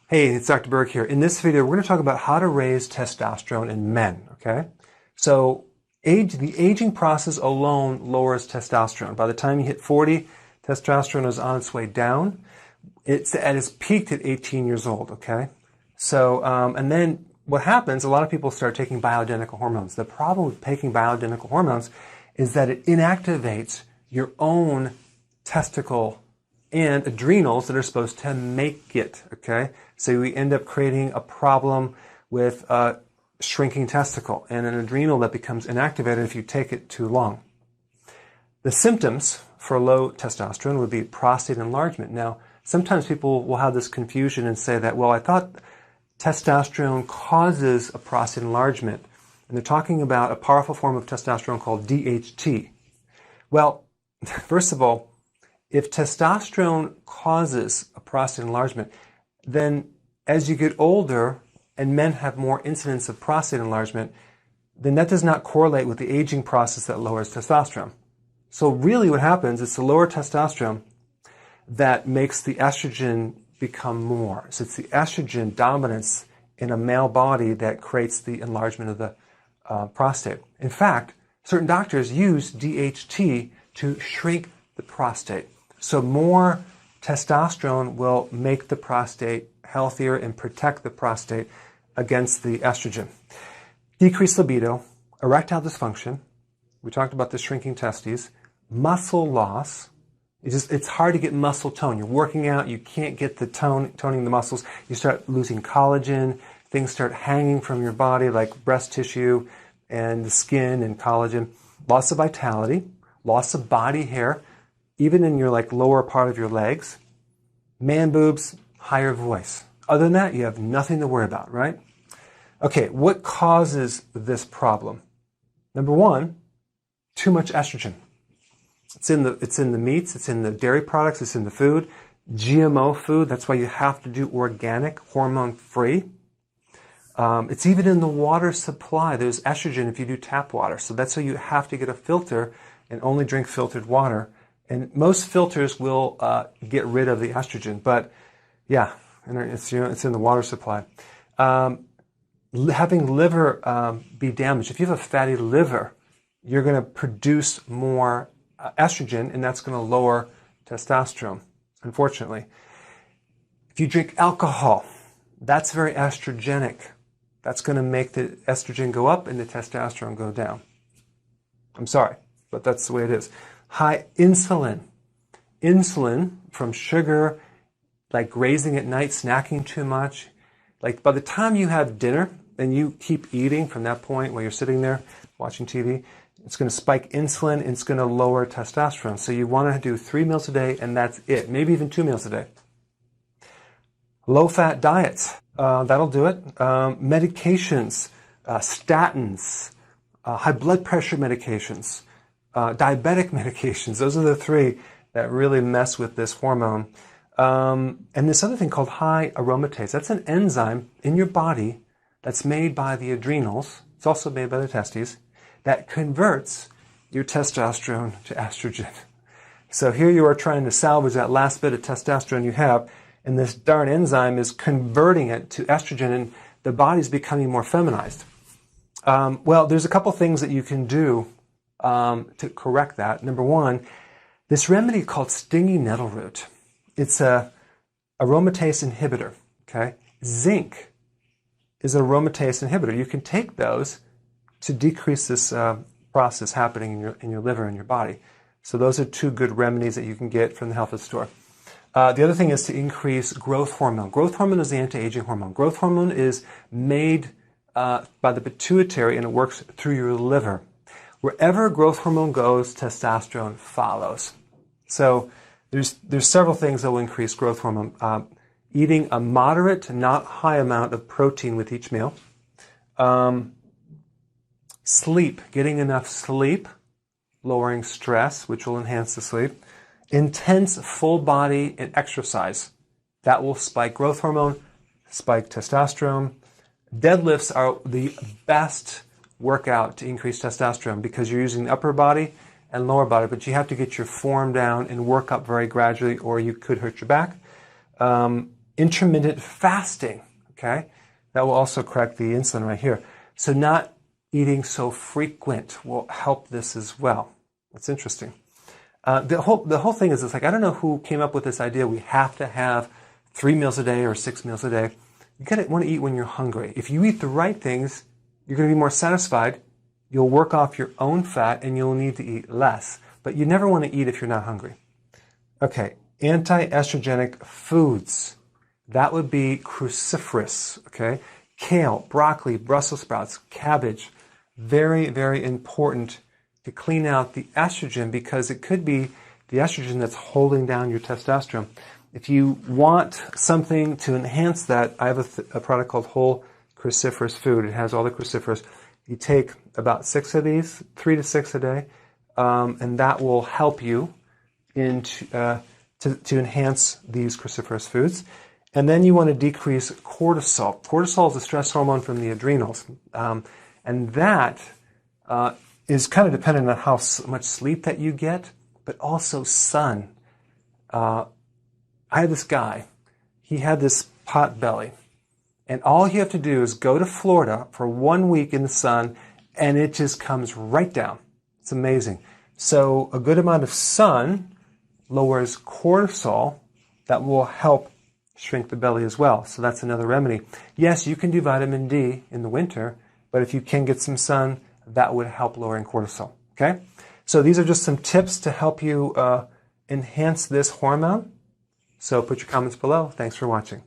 Hey, it's Dr. Berg here. In this video, we're going to talk about how to raise testosterone in men, okay? So the aging process alone lowers testosterone. By the time you hit 40, testosterone is on its way down. It's at its peak at 18 years old, okay? So, and then what happens, a lot of people start taking bioidentical hormones. The problem with taking bioidentical hormones is that it inactivates your own testicle and adrenals that are supposed to make it, okay? So we end up creating a problem with a shrinking testicle and an adrenal that becomes inactivated if you take it too long. The symptoms for low testosterone would be prostate enlargement. Now, sometimes people will have this confusion and say that, well, I thought testosterone causes a prostate enlargement. And they're talking about a powerful form of testosterone called DHT. Well, first of all, if testosterone causes a prostate enlargement, then as you get older and men have more incidence of prostate enlargement, then that does not correlate with the aging process that lowers testosterone. So really what happens is the lower testosterone that makes the estrogen become more. So it's the estrogen dominance in a male body that creates the enlargement of the prostate. In fact, certain doctors use DHT to shrink the prostate. So more testosterone will make the prostate healthier and protect the prostate against the estrogen. Decreased libido, erectile dysfunction, we talked about the shrinking testes, muscle loss. It's hard to get muscle tone. You're working out, you can't get the toning the muscles. You start losing collagen, things start hanging from your body like breast tissue and the skin and collagen. Loss of vitality, loss of body hair, even in your lower part of your legs. Man boobs, higher voice. Other than that, you have nothing to worry about, right? Okay, what causes this problem? Number one, too much estrogen. It's in the meats, it's in the dairy products, it's in the food, GMO food. That's why you have to do organic, hormone-free. It's even in the water supply. There's estrogen if you do tap water. So that's why you have to get a filter and only drink filtered water. And most filters will get rid of the estrogen. But yeah, it's in the water supply. Having liver be damaged. If you have a fatty liver, you're going to produce more estrogen, and that's going to lower testosterone, unfortunately. If you drink alcohol, that's very estrogenic. That's going to make the estrogen go up and the testosterone go down. I'm sorry, but that's the way it is. High insulin. Insulin from sugar, like grazing at night, snacking too much. Like by the time you have dinner and you keep eating from that point while you're sitting there watching TV, it's going to spike insulin and it's going to lower testosterone. So you want to do 3 meals a day and that's it. Maybe even 2 meals a day. Low-fat diets. That'll do it. Medications, statins, high blood pressure medications, diabetic medications. Those are the 3 that really mess with this hormone. And this other thing called high aromatase. That's an enzyme in your body that's made by the adrenals. It's also made by the testes. That converts your testosterone to estrogen. So here you are trying to salvage that last bit of testosterone you have, and this darn enzyme is converting it to estrogen, and the body's becoming more feminized. Well, there's a couple things that you can do to correct that. Number one, this remedy called stinging nettle root. It's a aromatase inhibitor, okay? Zinc is an aromatase inhibitor. You can take those to decrease this process happening in your liver and your body. So those are 2 good remedies that you can get from the health food store. The other thing is to increase growth hormone. Growth hormone is the anti-aging hormone. Growth hormone is made by the pituitary and it works through your liver. Wherever growth hormone goes, testosterone follows. So there's several things that will increase growth hormone. Eating a moderate, not high amount of protein with each meal. Sleep, getting enough sleep, lowering stress, which will enhance the sleep. Intense full body and exercise. That will spike growth hormone, spike testosterone. Deadlifts are the best workout to increase testosterone because you're using the upper body and lower body, but you have to get your form down and work up very gradually or you could hurt your back. intermittent fasting, okay? That will also correct the insulin right here. So not eating so frequent will help this as well. That's interesting. The whole thing is, it's like, I don't know who came up with this idea we have to have 3 meals a day or 6 meals a day. You gotta want to eat when you're hungry. If you eat the right things, you're going to be more satisfied. You'll work off your own fat and you'll need to eat less. But you never want to eat if you're not hungry. Okay, anti-estrogenic foods. That would be cruciferous, okay? Kale, broccoli, Brussels sprouts, cabbage. Very, very important to clean out the estrogen, because it could be the estrogen that's holding down your testosterone. If you want something to enhance that, I have a product called Whole Cruciferous Food. It has all the cruciferous. You take about 6 of these, 3 to 6 a day, and that will help you to enhance these cruciferous foods. And then you want to decrease cortisol. Cortisol is a stress hormone from the adrenals, and that is kind of dependent on how much sleep that you get, but also sun. I had this guy, he had this pot belly, and all you have to do is go to Florida for 1 week in the sun, and it just comes right down. It's amazing. So a good amount of sun lowers cortisol. That will help shrink the belly as well. So that's another remedy. Yes, you can do vitamin D in the winter, but if you can get some sun, that would help lowering cortisol. Okay? So these are just some tips to help you enhance this hormone. So put your comments below. Thanks for watching.